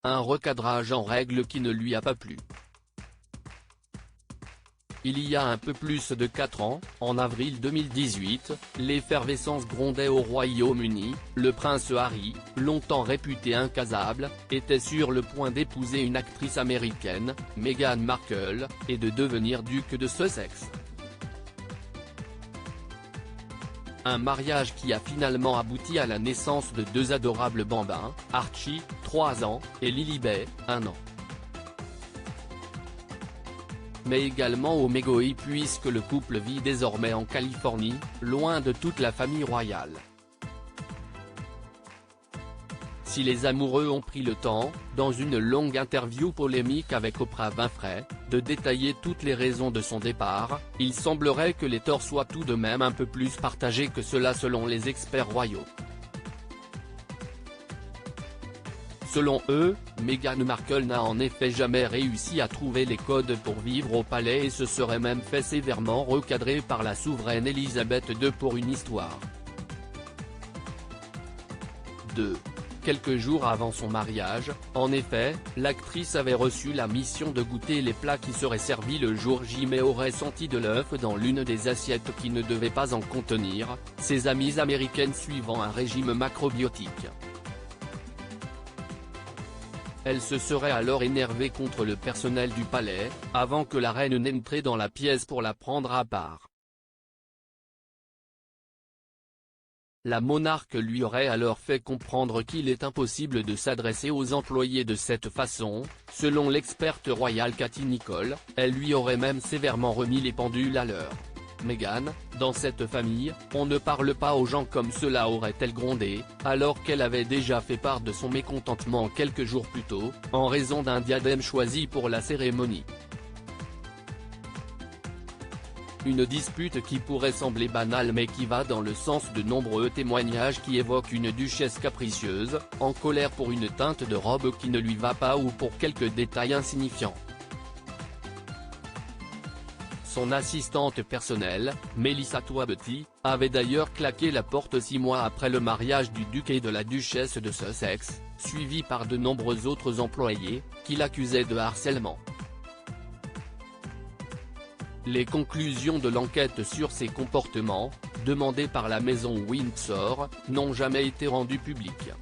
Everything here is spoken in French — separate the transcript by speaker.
Speaker 1: un recadrage en règle qui ne lui a pas plu. Il y a un peu plus de 4 ans, en avril 2018, l'effervescence grondait au Royaume-Uni. Le prince Harry, longtemps réputé incasable, était sur le point d'épouser une actrice américaine, Meghan Markle, et de devenir duc de Sussex. Un mariage qui a finalement abouti à la naissance de 2 adorables bambins, Archie, 3 ans, et Lilibet, 1 an. Mais également au mégoï puisque le couple vit désormais en Californie, loin de toute la famille royale. Si les amoureux ont pris le temps, dans une longue interview polémique avec Oprah Winfrey, de détailler toutes les raisons de son départ, il semblerait que les torts soient tout de même un peu plus partagés que cela selon les experts royaux. Selon eux, Meghan Markle n'a en effet jamais réussi à trouver les codes pour vivre au palais et se serait même fait sévèrement recadrer par la souveraine Elisabeth II pour une histoire. 2. Quelques jours avant son mariage, en effet, l'actrice avait reçu la mission de goûter les plats qui seraient servis le jour J mais aurait senti de l'œuf dans l'une des assiettes qui ne devait pas en contenir, ses amies américaines suivant un régime macrobiotique. Elle se serait alors énervée contre le personnel du palais, avant que la reine n'entre dans la pièce pour la prendre à part. La monarque lui aurait alors fait comprendre qu'il est impossible de s'adresser aux employés de cette façon. Selon l'experte royale Cathy Nicholl, elle lui aurait même sévèrement remis les pendules à l'heure. Meghan, dans cette famille, on ne parle pas aux gens comme cela, aurait-elle grondé, alors qu'elle avait déjà fait part de son mécontentement quelques jours plus tôt, en raison d'un diadème choisi pour la cérémonie. Une dispute qui pourrait sembler banale mais qui va dans le sens de nombreux témoignages qui évoquent une duchesse capricieuse, en colère pour une teinte de robe qui ne lui va pas ou pour quelques détails insignifiants. Son assistante personnelle, Melissa Twabuty, avait d'ailleurs claqué la porte 6 mois après le mariage du duc et de la duchesse de Sussex, suivi par de nombreux autres employés, qui l'accusaient de harcèlement. Les conclusions de l'enquête sur ses comportements, demandées par la maison Windsor, n'ont jamais été rendues publiques.